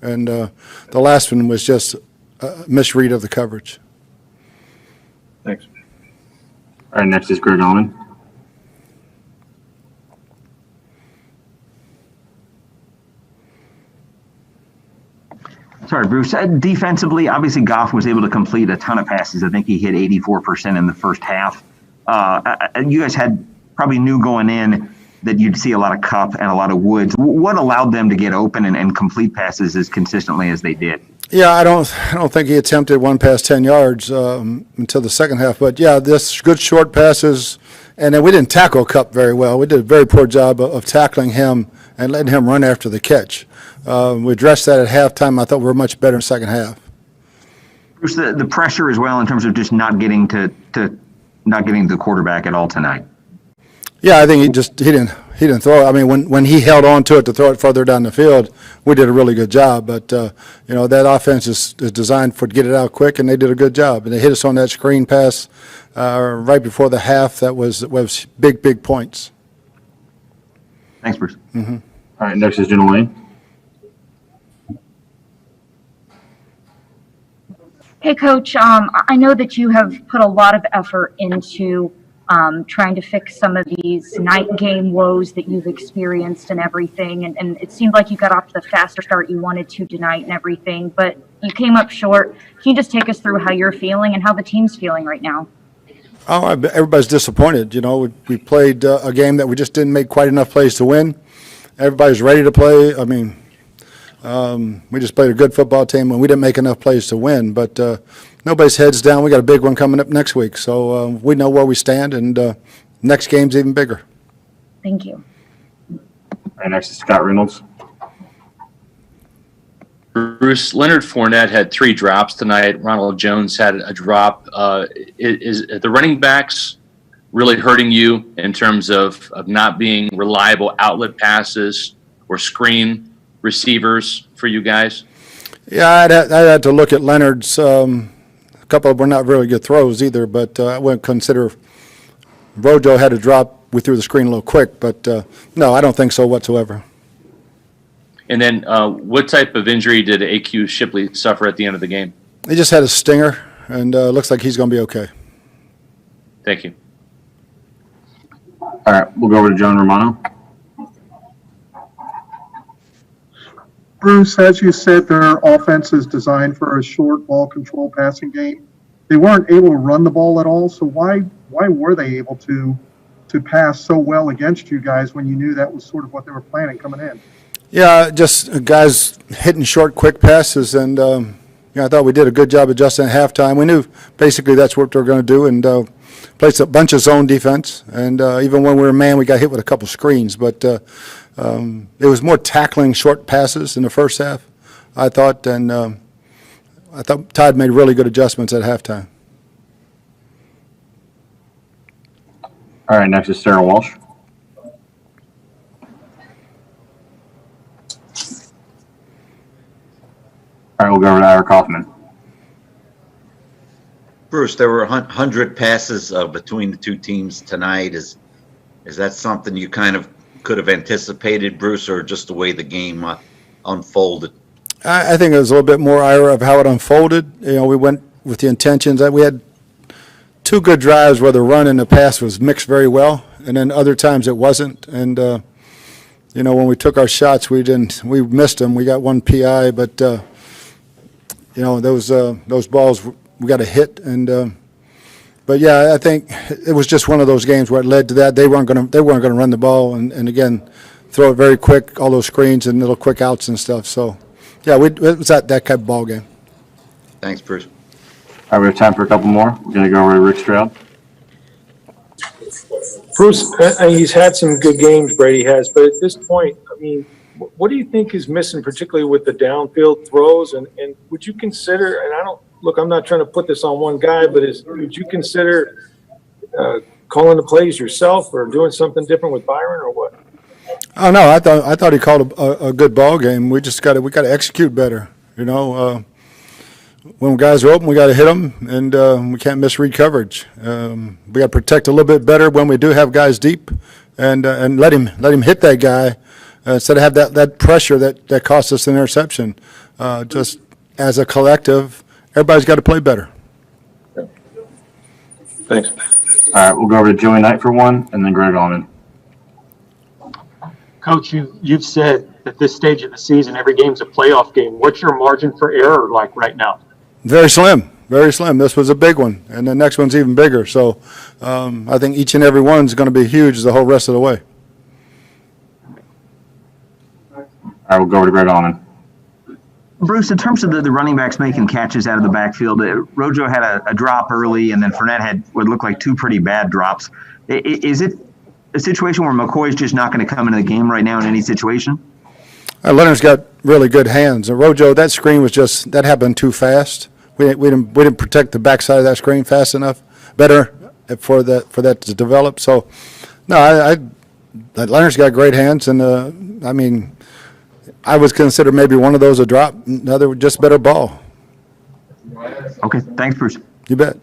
And the last one was just a misread of the coverage. Thanks. All right, next is Greg Allman. Sorry, Bruce. Defensively, obviously Goff was able to complete a ton of passes. I think he hit 84% in the first half. You guys probably knew going in that you'd see a lot of Kupp and a lot of Woods. What allowed them to get open and complete passes as consistently as they did? Yeah, I don't think he attempted one past 10 yards until the second half. But, yeah, this good short passes. And then we didn't tackle Kupp very well. We did a very poor job of tackling him and letting him run after the catch. We addressed that at halftime. I thought we were much better in the second half. Bruce, the pressure as well in terms of just not getting to the quarterback at all tonight. Yeah, I think he didn't throw it. I mean, when he held on to it to throw it further down the field, we did a really good job. But that offense is designed to get it out quick, and they did a good job. And they hit us on that screen pass right before the half. That was big points. Thanks, Bruce. Mm-hmm. All right, next is Jenna Lane. Hey, Coach, I know that you have put a lot of effort into trying to fix some of these night game woes that you've experienced and everything, and it seemed like you got off to the faster start you wanted to tonight and everything, but you came up short. Can you just take us through how you're feeling and how the team's feeling right now? Oh, everybody's disappointed. We played a game that we just didn't make quite enough plays to win. Everybody's ready to play. I mean, we just played a good football team, and we didn't make enough plays to win. But nobody's heads down. We got a big one coming up next week, so we know where we stand, and next game's even bigger. Thank you. All right, next is Scott Reynolds. Bruce, Leonard Fournette had 3 drops tonight. Ronald Jones had a drop. Is the running backs really hurting you in terms of not being reliable outlet passes or screen receivers for you guys? Yeah, I had to look at Leonard's. A couple of them were not really good throws either, but I wouldn't consider Rojo had a drop. We threw the screen a little quick, but no, I don't think so whatsoever. And then what type of injury did A.Q. Shipley suffer at the end of the game? He just had a stinger, and looks like he's going to be okay. Thank you. All right, we'll go over to John Romano. Bruce, as you said, their offense is designed for a short ball control passing game. They weren't able to run the ball at all, so why were they able to pass so well against you guys when you knew that was sort of what they were planning coming in? Yeah, just guys hitting short, quick passes, and I thought we did a good job adjusting at halftime. We knew basically that's what they were going to do, and played a bunch of zone defense. And even when we were man, we got hit with a couple screens. But it was more tackling short passes in the first half, I thought, and I thought Todd made really good adjustments at halftime. All right, next is Sarah Walsh. All right, we'll go over to Ira Kaufman. Bruce, there were 100 passes between the two teams tonight. Is that something you kind of could have anticipated, Bruce, or just the way the game unfolded? I think it was a little bit more, Ira, of how it unfolded. We went with the intentions that we had 2 good drives where the run and the pass was mixed very well, and then other times it wasn't. And when we took our shots, we missed them. We got 1 PI, but those balls we got a hit, and but yeah, I think it was just one of those games where it led to that. They weren't going to run the ball, and again, throw it very quick, all those screens and little quick outs and stuff. So yeah, it was that type of ball game. Thanks, Bruce. All right, we have time for a couple more. We're going to go over to Rick Stroud. Bruce, he's had some good games, Brady has, but at this point, I mean, what do you think is missing, particularly with the downfield throws? And would you consider, and I'm not trying to put this on one guy, but would you consider calling the plays yourself or doing something different with Byron or what? Oh no, I thought he called a good ball game. We got to execute better. When guys are open, we got to hit them, and we can't misread coverage. We got to protect a little bit better when we do have guys deep, and let him hit that guy. instead of have that pressure that cost us an interception. Just as a collective, everybody's got to play better. Thanks. All right, we'll go over to Joey Knight for one, and then Greg Allman. Coach, you've said at this stage of the season, every game's a playoff game. What's your margin for error like right now? Very slim, very slim. This was a big one, and the next one's even bigger. So I think each and every one's going to be huge the whole rest of the way. All right, we'll go over to Greg Allman. Bruce, in terms of the running backs making catches out of the backfield, Rojo had a drop early, and then Fournette had what looked like two pretty bad drops. Is it a situation where McCoy's just not going to come into the game right now in any situation? Leonard's got really good hands. Rojo, that screen was that happened too fast. We didn't protect the backside of that screen fast enough, better for that to develop. So, no, Leonard's got great hands, and I mean, I would consider maybe one of those a drop, another just better ball. Okay, thanks, Bruce. You bet.